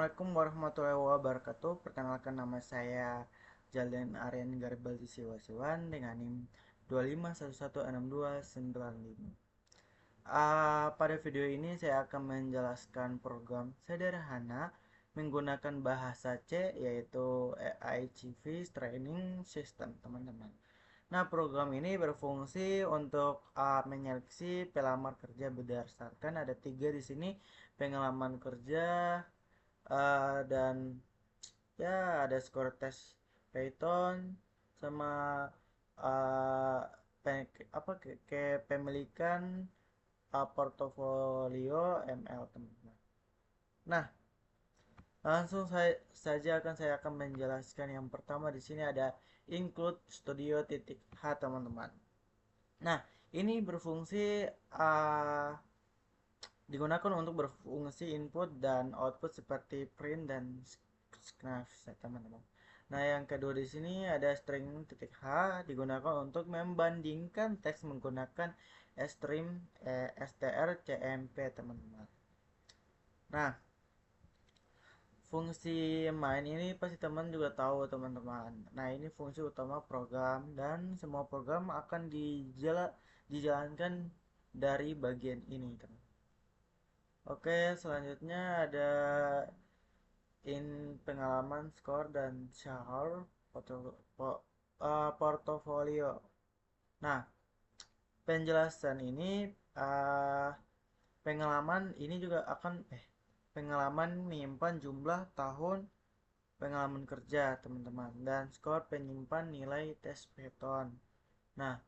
Assalamualaikum warahmatullahi wabarakatuh. Perkenalkan nama saya Jalen Aryan Garibaldi Siwasiwan dengan NIM 251166295. Pada video ini saya akan menjelaskan program sederhana menggunakan bahasa C yaitu AI Chiefs Training System, teman-teman. Nah, program ini berfungsi untuk menyeleksi pelamar kerja berdasarkan ada tiga di sini: pengalaman kerja, dan ya ada skor tes Python sama uh, pemilikan portofolio ML, teman-teman. Nah, langsung saja saya akan menjelaskan. Yang pertama di sini ada include studio titik H, teman-teman. Nah, ini berfungsi uh, digunakan untuk berfungsi input dan output seperti print dan scanf, teman-teman. Nah, yang kedua di sini ada string titik H digunakan untuk membandingkan teks menggunakan string strcmp, teman-teman. Nah, fungsi main ini pasti teman juga tahu, teman-teman. Nah, ini fungsi utama program dan semua program akan dijalankan dari bagian ini, teman. Oke, selanjutnya ada pengalaman, skor, dan share portofolio. Nah, penjelasan ini uh, pengalaman ini juga akan pengalaman menyimpan jumlah tahun pengalaman kerja, teman-teman, dan skor penyimpan nilai tes Python. Nah,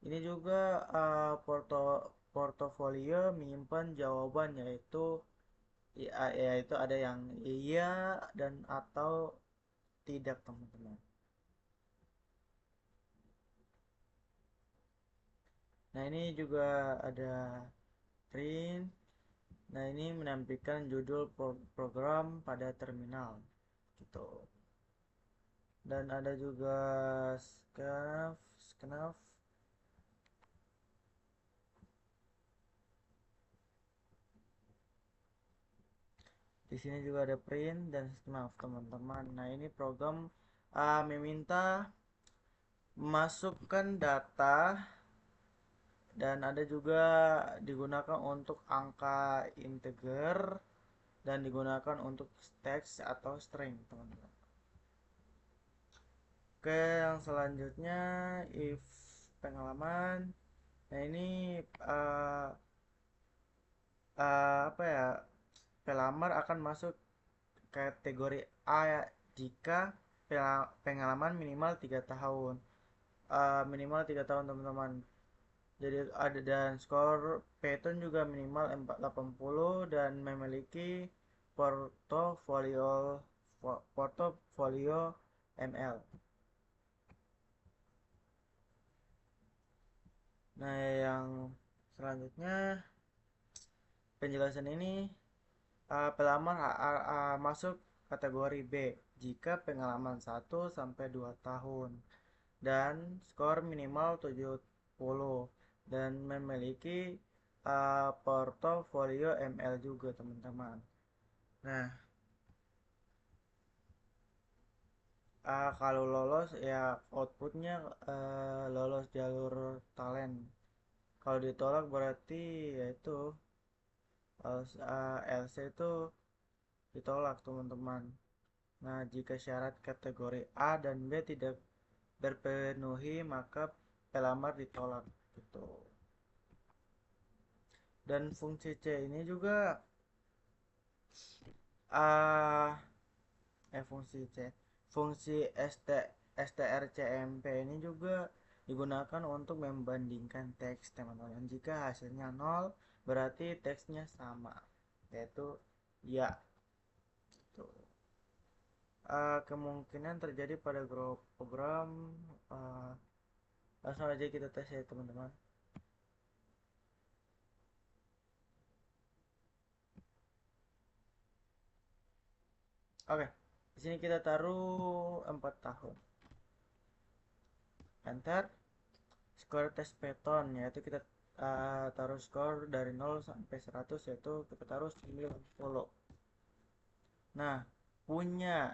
ini juga portofolio menyimpan jawaban yaitu ada yang iya dan atau tidak, teman-teman. Nah, ini juga ada print. Nah, ini menampilkan judul program pada terminal gitu. Dan ada juga scanf. Di sini juga ada print dan scanf, teman-teman. Nah, ini program meminta masukkan data, dan ada juga digunakan untuk angka integer dan digunakan untuk teks atau string, teman-teman. Oke, yang selanjutnya if pengalaman. Nah, ini uh, apa ya, pelamar akan masuk kategori A ya, jika pengalaman minimal 3 tahun. Minimal 3 tahun, teman-teman. Jadi ada, dan skor Python juga minimal 480 dan memiliki portofolio portofolio ML. Nah, yang selanjutnya penjelasan ini pelamar masuk kategori B jika pengalaman 1 sampai 2 tahun dan skor minimal 70 dan memiliki portofolio ML juga, teman-teman. Nah, kalau lolos ya outputnya lolos jalur talent. Kalau ditolak berarti yaitu LC itu ditolak, teman-teman. Nah, jika syarat kategori A dan B tidak terpenuhi maka pelamar ditolak gitu. Dan fungsi C ini juga uh, fungsi C, fungsi strcmp ini juga digunakan untuk membandingkan teks, teman-teman. Jika hasilnya 0 berarti teksnya sama, yaitu ya gitu. Kemungkinan terjadi pada grup program. uh, Langsung aja kita tes ya, teman-teman. Oke, di sini kita taruh 4 tahun. Enter. Skor tes Python yaitu kita taruh skor dari 0 sampai 100, yaitu kita taruh 90. Nah, punya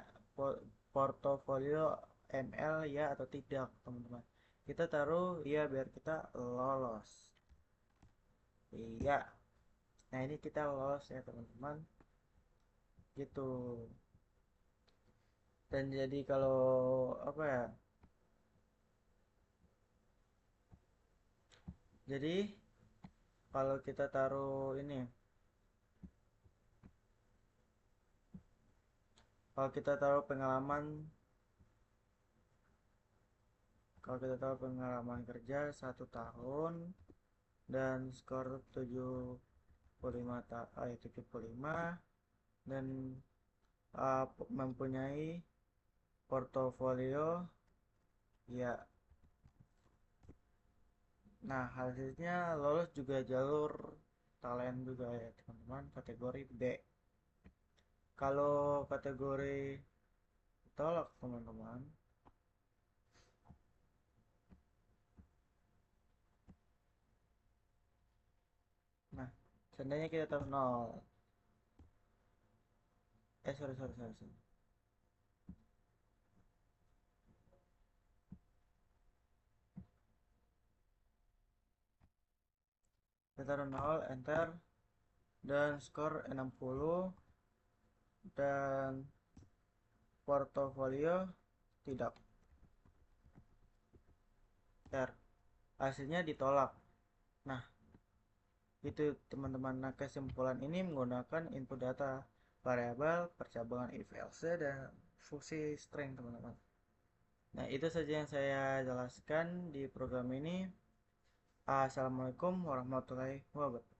portofolio ML ya atau tidak, teman-teman. Kita taruh ya biar kita lolos. Iya. Nah, ini kita lolos ya, teman-teman. Gitu. Dan jadi kalau apa ya? Jadi kalau kita taruh ini, kalau kita taruh pengalaman, kalau kita taruh pengalaman kerja 1 tahun dan skor 75 dan mempunyai portofolio ya. Nah, hasilnya lolos juga jalur talent juga ya, teman-teman, kategori B. Kalau kategori tolak, teman-teman. Nah, seandainya kita taruh 0. Sorry, sorry, sorry, sorry. Kita taruh 0, enter, dan skor 60, dan portofolio tidak. Enter. Hasilnya ditolak. Nah, itu teman-teman. Nah, kesimpulan ini menggunakan input data variabel, percabangan if else dan fungsi string, teman-teman. Nah, itu saja yang saya jelaskan di program ini. Assalamualaikum warahmatullahi wabarakatuh.